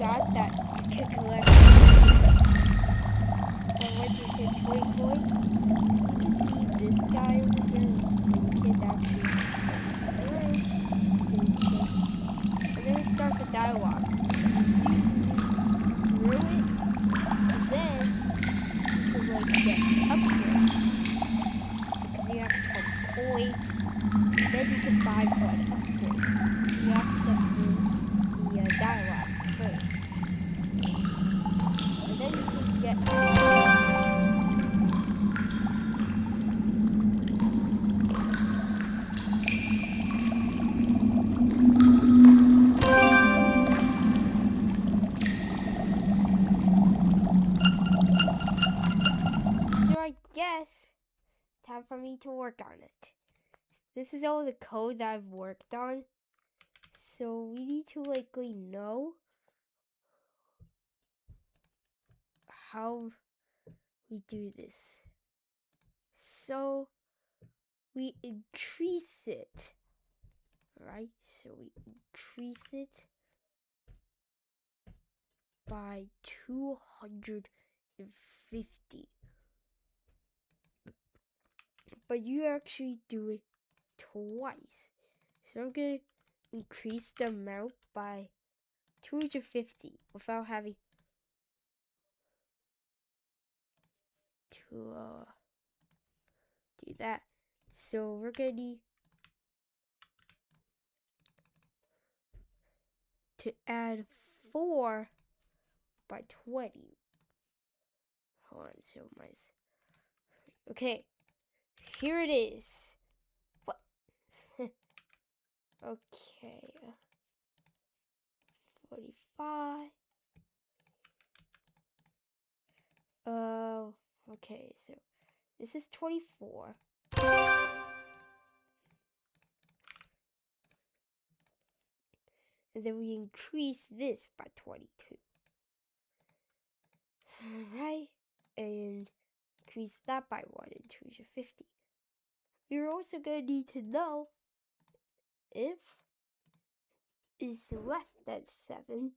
forgot that you could collect. And once you hit 20 coins, you can see this guy over here. And you can actually and then it starts a dialogue. You see through it, and then you can like get upgrades because you have to put coins. Then you can buy one upgrade. You have to get through the dialogue first, and then you can get. So I guess time for me to work on it. This is all the code that I've worked on. So we need to likely know how we do this. So we increase it, right? So we increase it by 250. But you actually do it twice. So I'm going to increase the amount by 250 without having to do that. So we're going to need to add 4 by 20. Hold on, so okay, here it is. What? Okay, 45. Okay, so this is 24. And then we increase this by 22. Alright, and increase that by 1 and 250. You're also going to need to know if it's less than 7,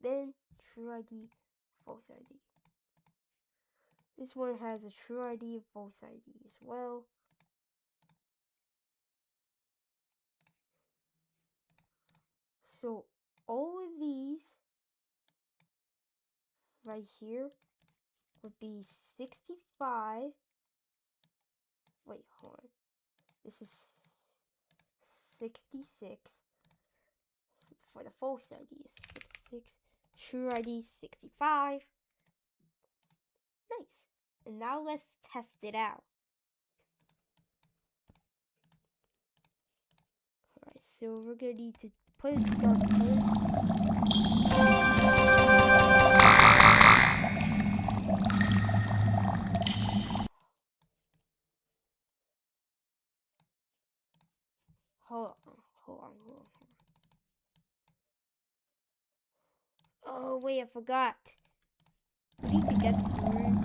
then true ID, false ID. This one has a true ID and false ID as well. So all of these right here would be 65. Wait, hold on. This is 66. For the false ID is 66. True ID 65. Nice. And now let's test it out. Alright, so we're gonna need to put a start first. Hold on. Oh wait, I forgot. We need to get through.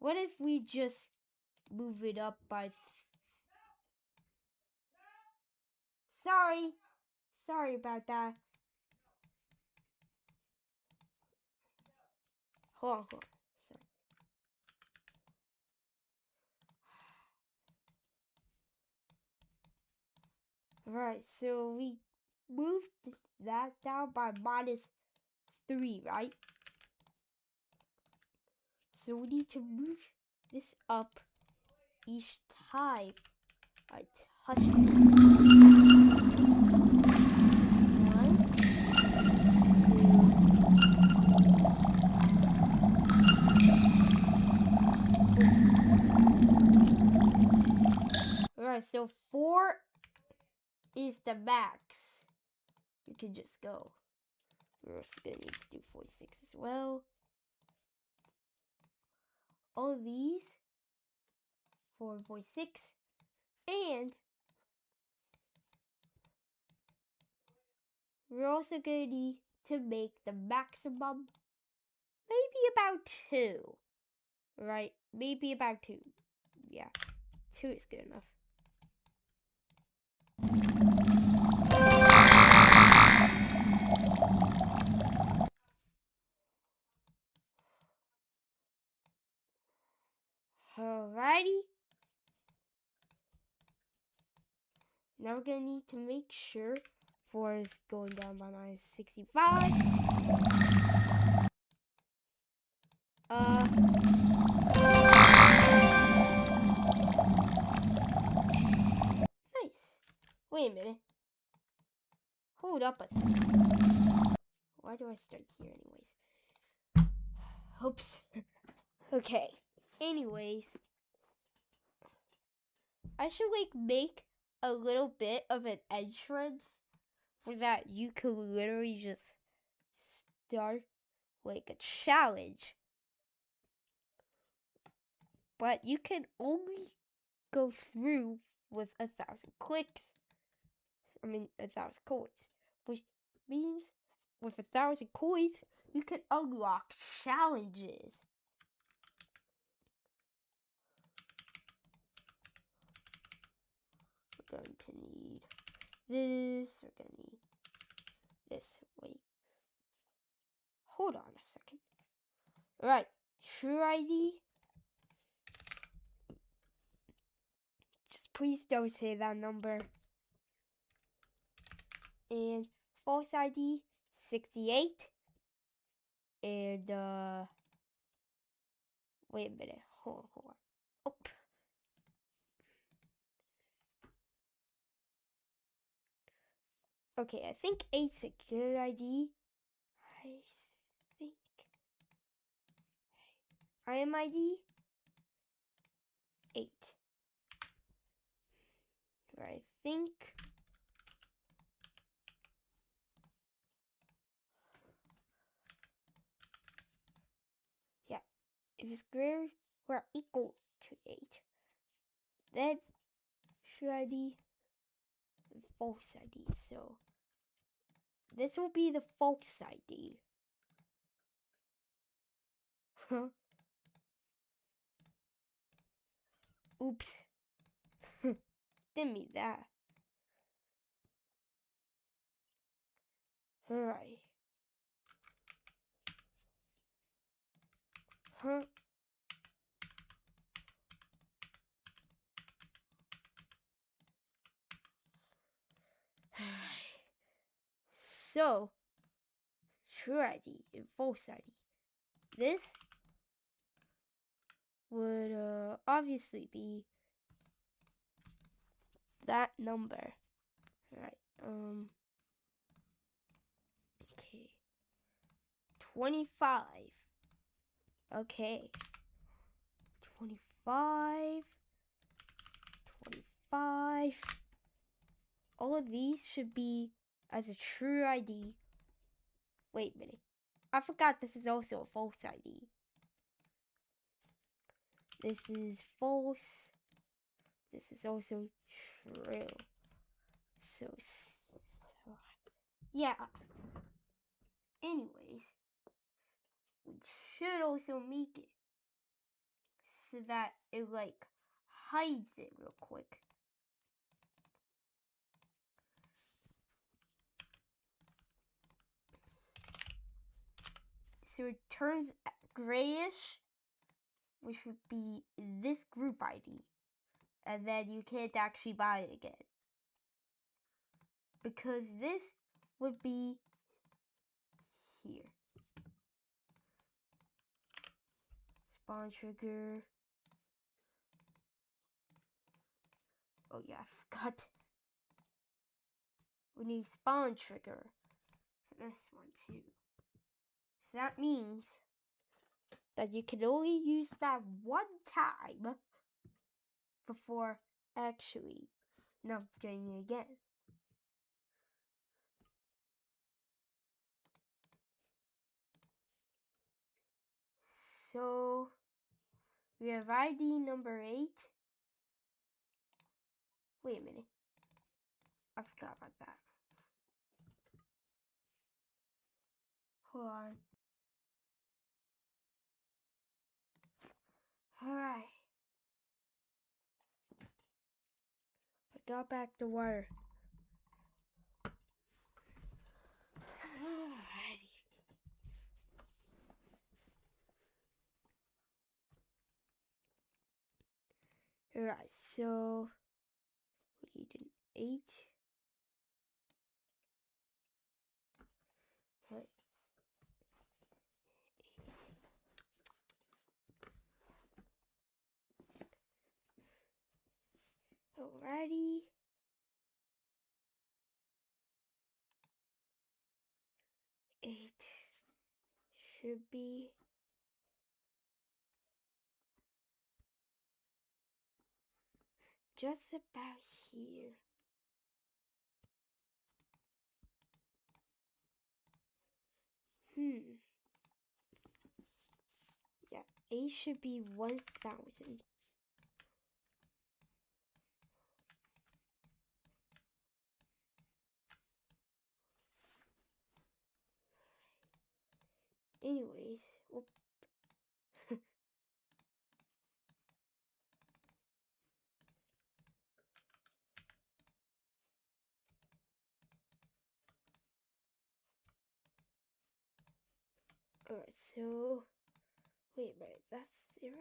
What if we just move it up by... Sorry about that. Hold on. Sorry. Alright, so we moved that down by -3, right? So we need to move this up each time I touch it. 1, 2. Alright, so 4 is the max. You can just go. We're also gonna need to do 46 as well. All of these 4 and 46, and we're also gonna need to make the maximum maybe about 2, right? Maybe about 2. Yeah, 2 is good enough. Alrighty. Now we're gonna need to make sure 4 is going down by -65. Nice. Wait a minute. Hold up a second. Why do I start here anyways? Oops. Okay. Anyways. I should like make a little bit of an entrance for that you could literally just start like a challenge. But you can only go through with 1,000 clicks. 1,000 coins. Which means with 1,000 coins, you can unlock challenges. We're going to need this. We're going to need this. Wait. Hold on a second. Alright. True ID. Just please don't say that number. And false ID 68. And wait a minute. Hold on. Oh. Okay, I think 8's a good ID. I think IMID 8. I think yeah. If it's greater or equal to 8, then true ID and false ID. So this will be the false ID. Huh? Oops. Didn't mean that. Alright. Huh? So, true ID and false ID. This would obviously be that number. Alright, okay. 25. Okay. 25. 25. All of these should be as a true ID. Wait a minute. I forgot this is also a false ID. This is false. This is also true. So yeah. Anyways, we should also make it so that it like hides it real quick. So it turns grayish, which would be this group ID. And then you can't actually buy it again. Because this would be here. Spawn trigger. Oh yeah, I forgot. We need spawn trigger for this one too. So that means that you can only use that one time before actually not getting it again. So we have ID number 8. Wait a minute. I forgot about that. Hold on. Alright. I got back the water. Alrighty. Alright, so we need an 8. Right. Alrighty. Eight should be just about here. Yeah, 8 should be 1,000. Anyways, well, alright, so wait a minute, that's 0?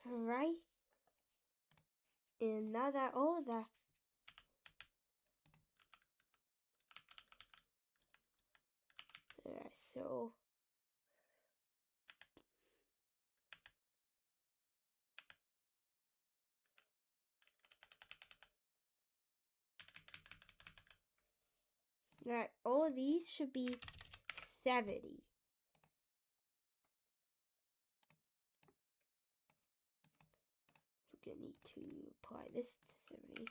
Alright. And now that all of that alright, so alright, all of these should be 70. We're gonna need to apply this to 70.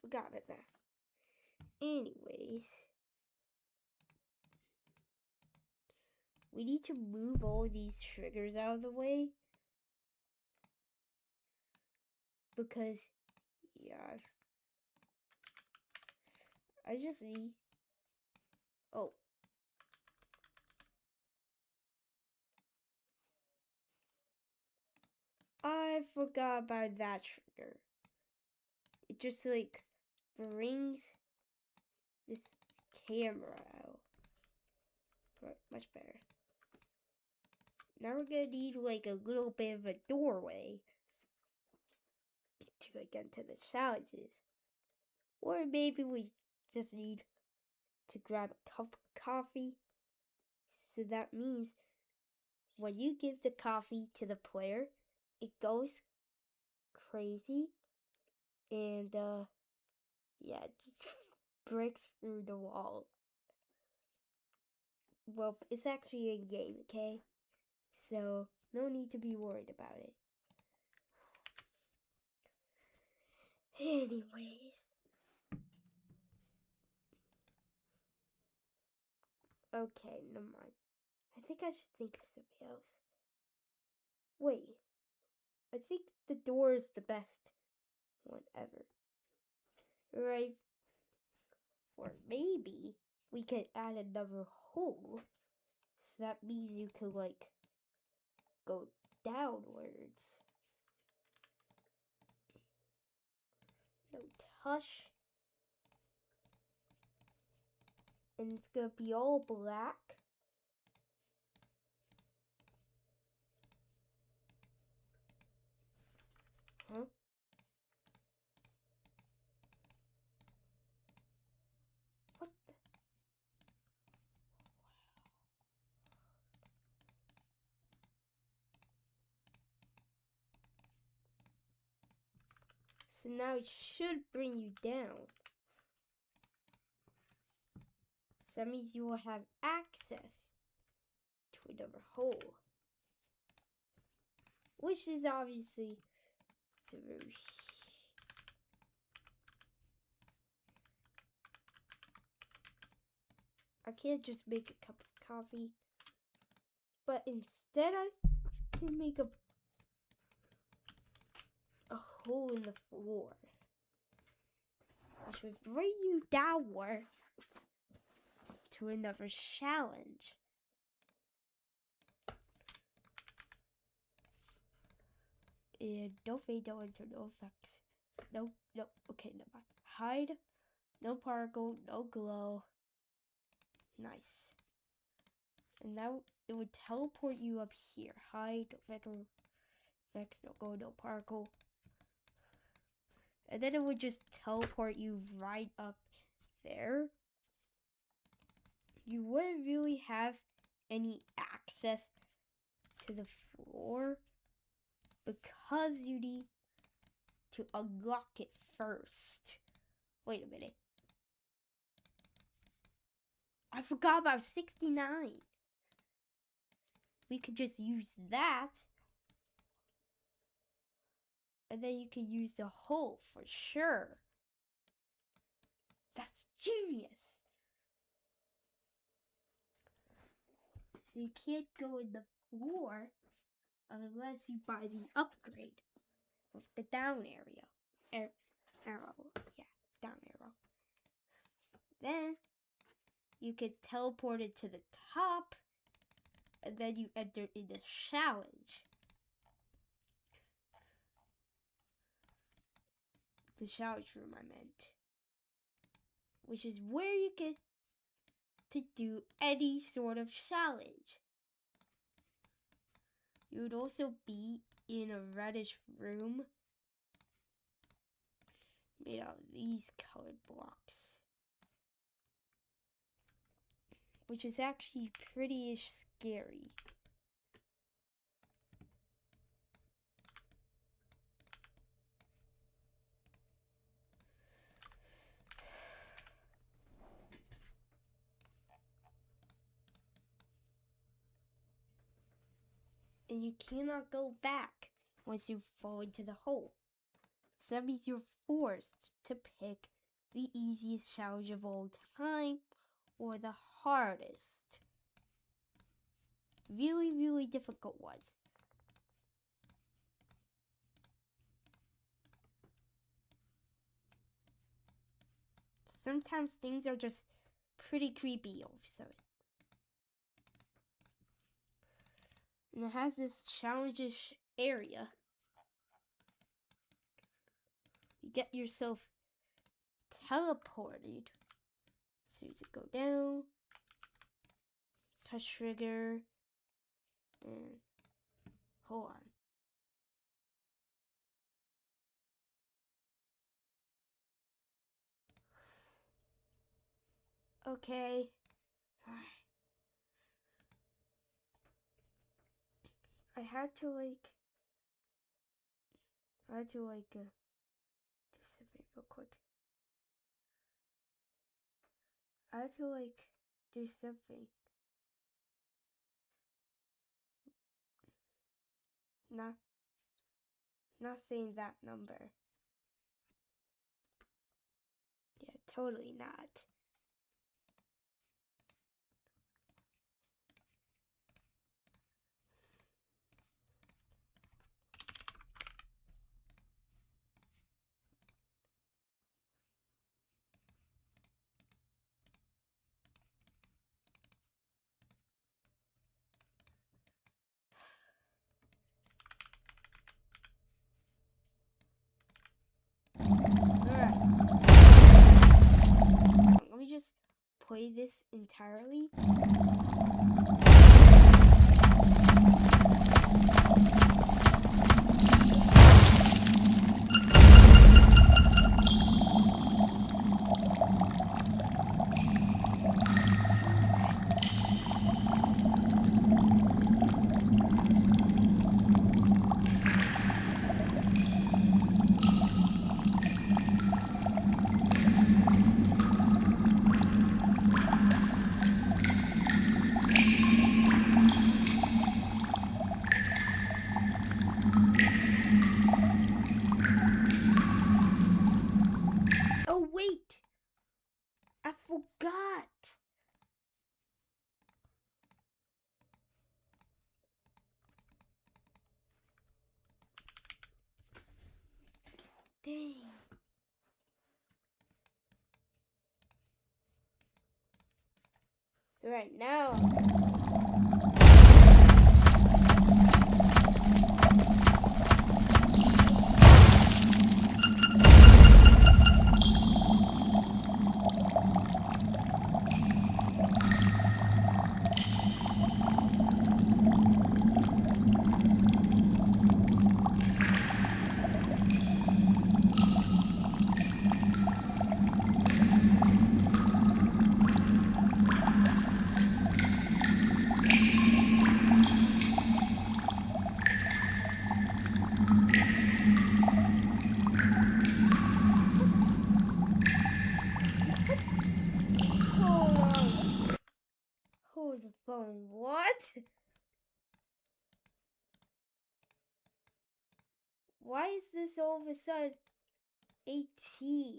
Forgot about that. Anyways, we need to move all these triggers out of the way because, yeah, I just need. Oh, I forgot about that trigger. It just like brings this camera out. Right, much better. Now we're gonna need like a little bit of a doorway to get into the challenges. Or maybe we just need to grab a cup of coffee. So that means when you give the coffee to the player, it goes crazy and yeah, it just breaks through the wall. Well, it's actually a game, okay? So no need to be worried about it. Anyways. Okay, never mind. I think I should think of something else. Wait. I think the door is the best one ever. Right? Or maybe we could add another hole. So that means you could like go downwards. No touch. And it's gonna be all black. Huh? What the? So now it should bring you down. So that means you will have access to another hole. Which is obviously through. I can't just make a cup of coffee. But instead I can make a hole in the floor. I should bring you downward to another challenge. And don't fade, don't enter, no effects. No, okay, never mind. Hide, no particle, no glow. Nice. And now it would teleport you up here. Hide, no effects, no glow, no particle. And then it would just teleport you right up there. You wouldn't really have any access to the floor because you need to unlock it first. Wait a minute. I forgot about 69. We could just use that. And then you can use the hole for sure. That's genius. So you can't go in the floor unless you buy the upgrade with the down arrow. Arrow. Yeah, down arrow. Then you can teleport it to the top. And then you enter in the challenge. The challenge room I meant. Which is where you get to do any sort of challenge. You would also be in a reddish room made out of these colored blocks. Which is actually pretty scary. And you cannot go back once you fall into the hole. So that means you're forced to pick the easiest challenge of all time or the hardest. Really, really difficult ones. Sometimes things are just pretty creepy also. And it has this challenge-ish area. You get yourself teleported. So you go down, touch trigger, and hold on. Okay. I had to do something real quick. I had to do something. Not saying that number. Yeah, totally not. play this entirely. Oh wait, I forgot. Dang. Right now. Hold the phone. What? Why is this all of a sudden 18?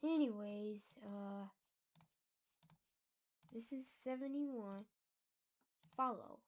Anyways, this is 71. Follow.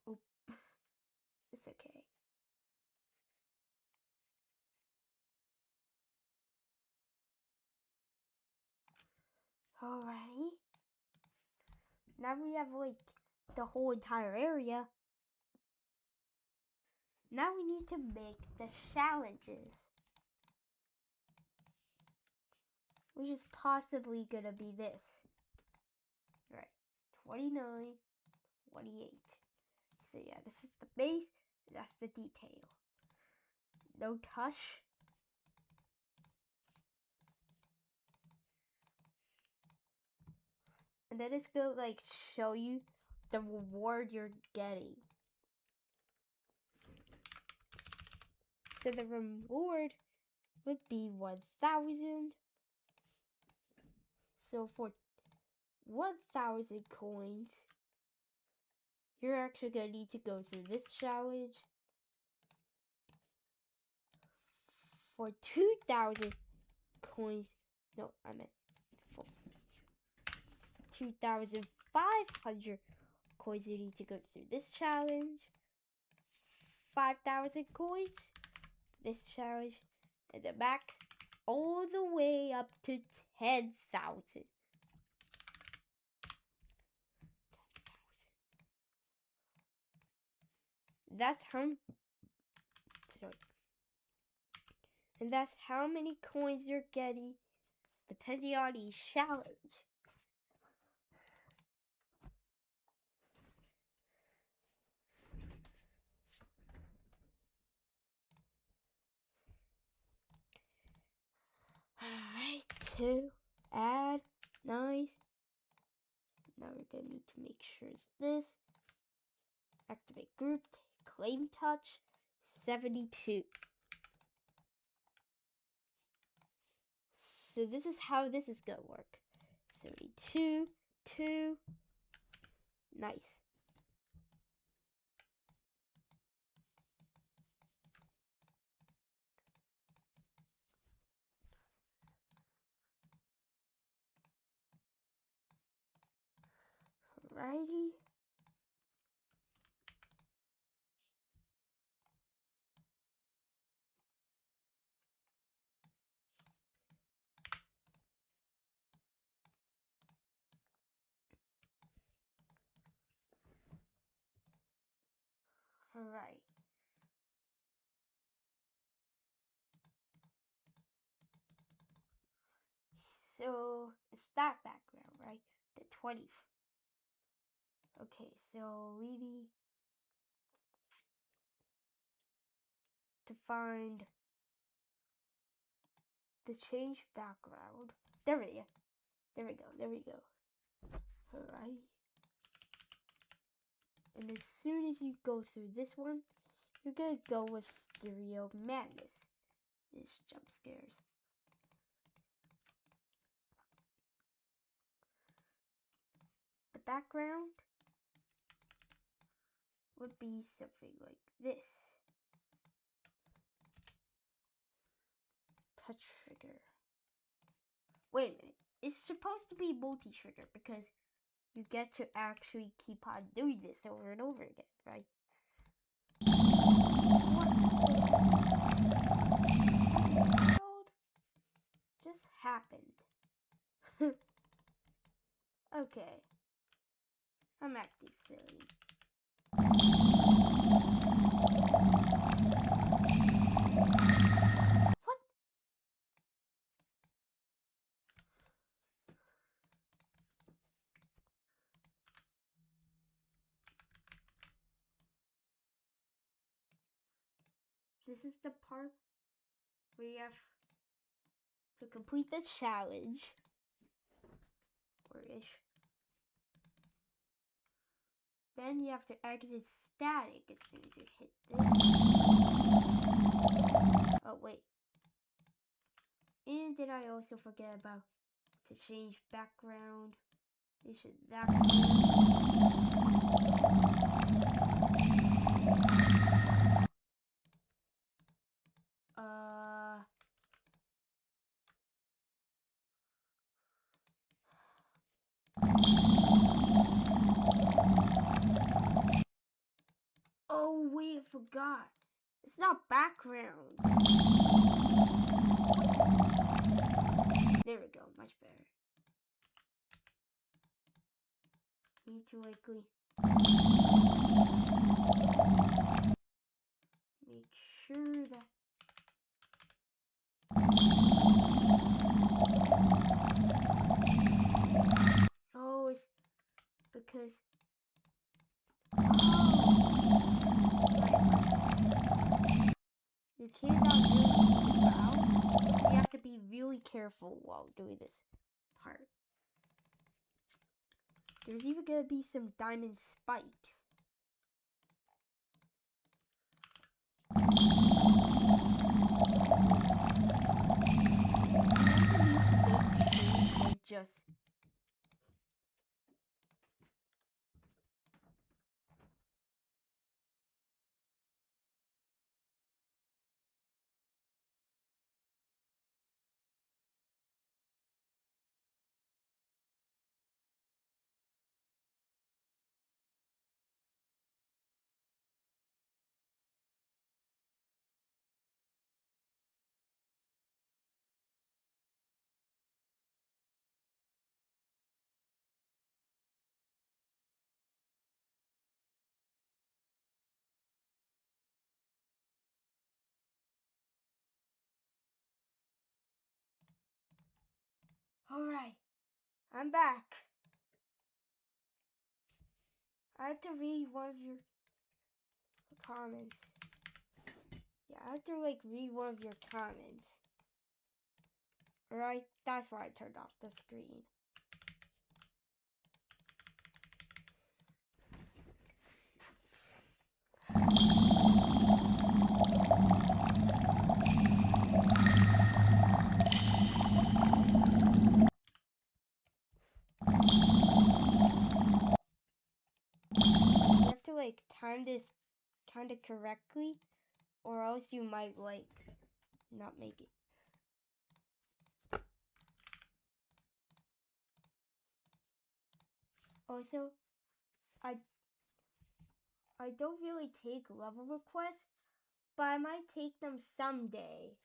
Oh, it's okay. Alrighty. Now we have like the whole entire area. Now we need to make the challenges. Which is possibly gonna be this. Right. 29, 28. So yeah, this is the base, that's the detail. No touch. And then it's gonna like show you the reward you're getting. So the reward would be 1,000. So for 1,000 coins, you're actually gonna need to go through this challenge for 2,000 coins. No, I meant for 2,500 coins. You need to go through this challenge. 5,000 coins. This challenge, and the max all the way up to 10,000. That's how. Sorry. And that's how many coins you're getting, depending on each challenge. Alright, to add, nice. Now we're gonna need to make sure it's this. Activate group, claim touch, 72. So this is how this is gonna work. 72, 2, nice. Alrighty. Alright. So it's that background, right? The 20th. Okay, so we need to find the change background. There we go. There we go. There we go. Alright. And as soon as you go through this one, you're gonna go with Stereo Madness. This jump scares. The background would be something like this. Touch trigger. Wait a minute. It's supposed to be multi-trigger because you get to actually keep on doing this over and over again, right? What just happened? Okay. I'm acting silly. What? This is the part where you have to complete this challenge. Or ish. Then you have to exit static as soon as you hit this. Oh, wait. And did I also forget about to change background? This is that. Oh wait, I forgot. It's not background. There we go, much better. Need to likely make sure that oh, it's because you cannot really see the ground. You have to be really careful while doing this part. There's even gonna be some diamond spikes. Just Alright, I'm back. I have to read one of your comments. Yeah, I have to like read one of your comments. Alright, that's why I turned off the screen. You have to like time this kind of correctly, or else you might like not make it. Also, I don't really take level requests, but I might take them someday.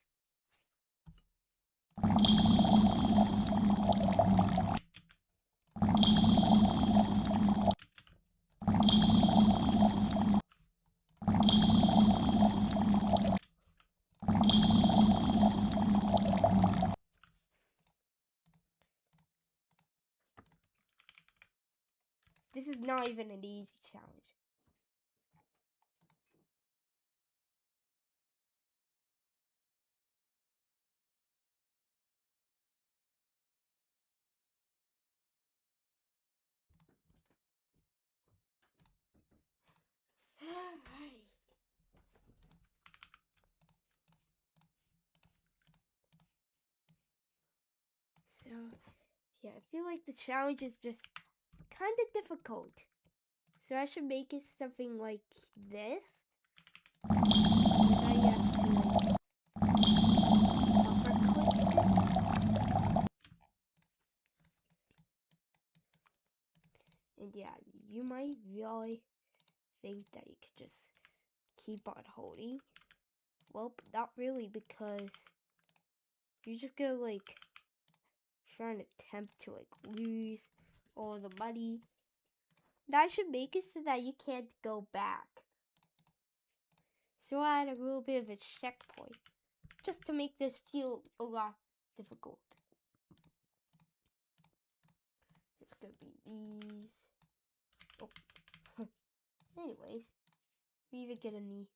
This is not even an easy challenge. So, yeah, I feel like the challenge is just kind of difficult. So I should make it something like this. And then you have to like upper click it. And yeah, you might really think that you could just keep on holding. Well, not really, because you're just gonna like try and attempt to like lose all the money. That should make it so that you can't go back. So I had a little bit of a checkpoint, just to make this feel a lot difficult. It's gonna be these. Oh. Anyways, we even get a knee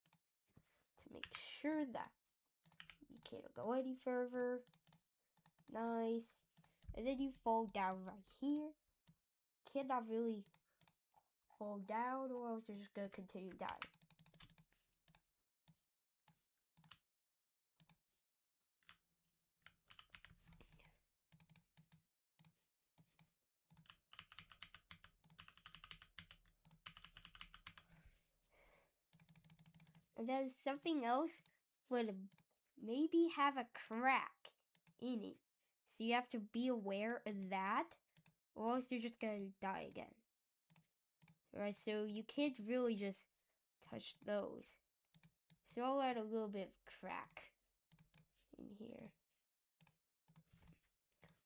to make sure that you can't go any further. Nice. And then you fall down right here. Cannot really fall down, or else you're just gonna continue dying. And then something else would maybe have a crack in it. So you have to be aware of that, or else you're just gonna die again. Alright, so you can't really just touch those. So I'll add a little bit of crack in here,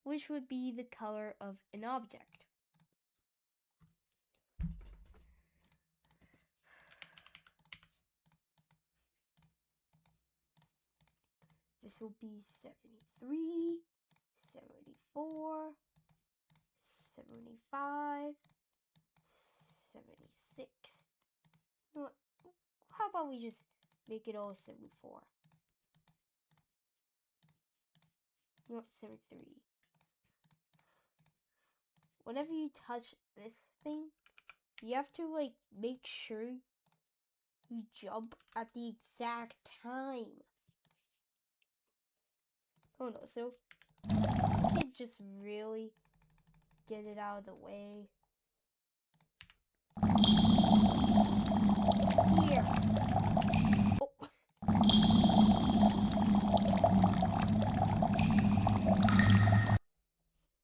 which would be the color of an object. This will be 73, 74, 75, 76. You know what? How about we just make it all 74? You know what? 73. Whenever you touch this thing, you have to like make sure you jump at the exact time. Oh no, so you can just really get it out of the way. Here. Oh.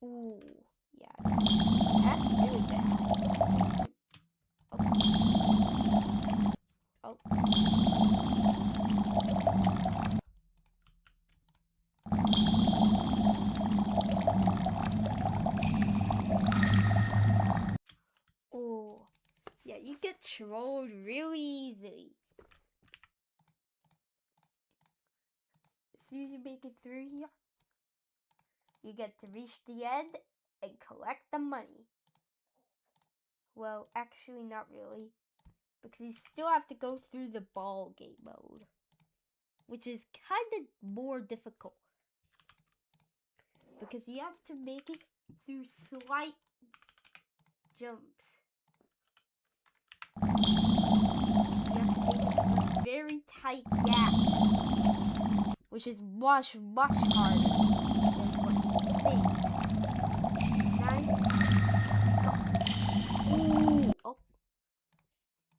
Ooh, yeah, that's really bad. Oh. Oh, yeah, you get trolled really easily. As soon as you make it through here, you get to reach the end and collect the money. Well, actually not really, because you still have to go through the ball game mode, which is kind of more difficult, because you have to make it through slight jumps. You have to make it through very tight gaps, which is much, much harder than what you think. Nice. Ooh. Oh.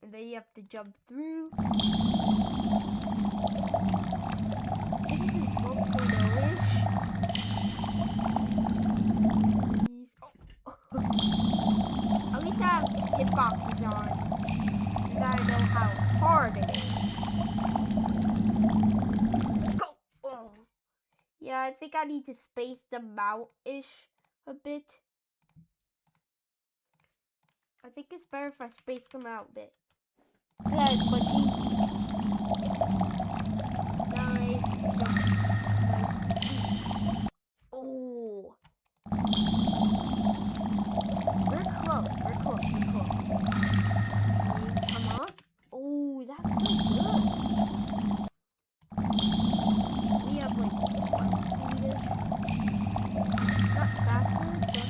And then you have to jump through. This is 1.0-ish. Oh. At least I have hitboxes on, so that I know how hard it is. Go! Oh. Yeah, I think I need to space them out-ish a bit. I think it's better if I space them out a bit. Yeah, it's much easier. Nice. Nice. Oh. We're close. We're close. We're close. Okay, come on. Oh, that's so good. We have like 1 speed-ish. Not faster, but...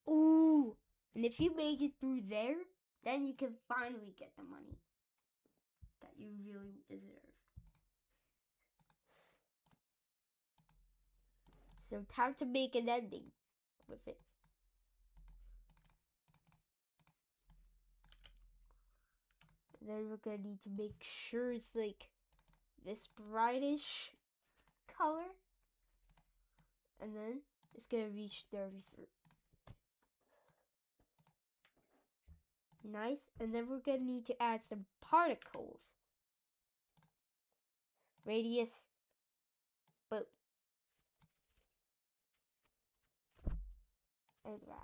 Oh. And if you make it through there, then you can finally get the money that you really deserve. So time to make an ending with it. And then we're gonna need to make sure it's like this brightish color. And then it's gonna reach 33. Nice. And then we're gonna need to add some particles. Radius. Boom. And rad.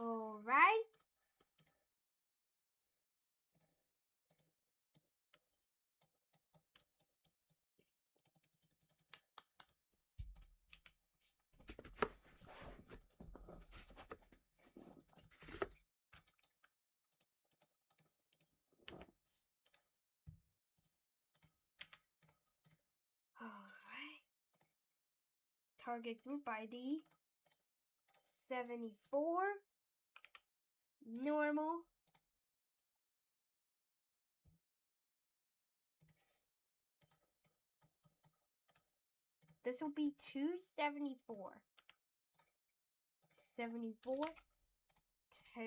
Alright. target group ID 74, normal. This will be 274. 74, 2.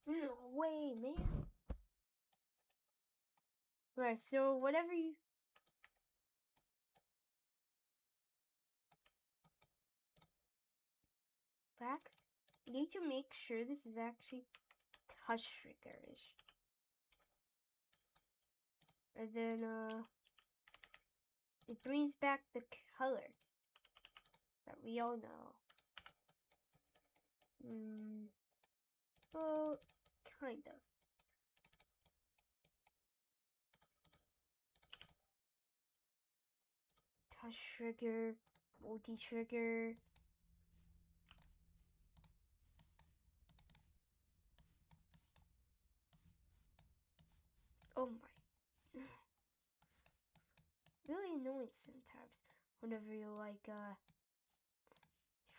No way, man. Right, so whatever you... Back. You need to make sure this is actually touch trigger-ish. And then, it brings back the color that we all know. Well, kind of. Touch trigger, multi-trigger. Oh my. Really annoying sometimes whenever you like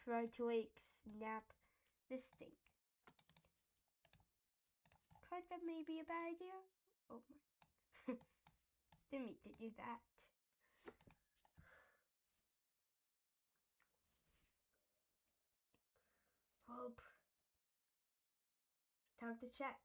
try to like snap this thing. Could that may be a bad idea? Oh my. Didn't mean to do that. Hope. Time to check.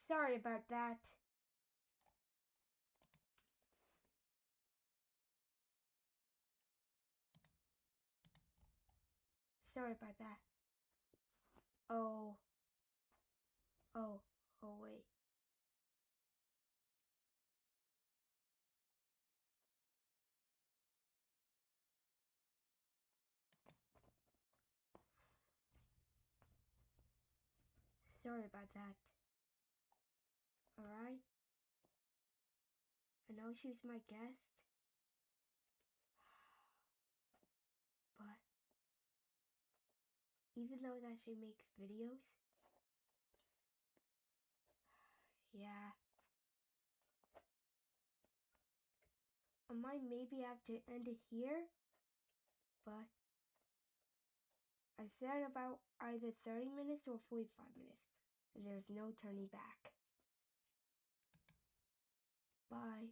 Sorry about that. Sorry about that. Oh, wait. Sorry about that. Alright? I know she's my guest. But even though that she makes videos, yeah, I might maybe have to end it here, but I said about either 30 minutes or 45 minutes, and there's no turning back. Bye.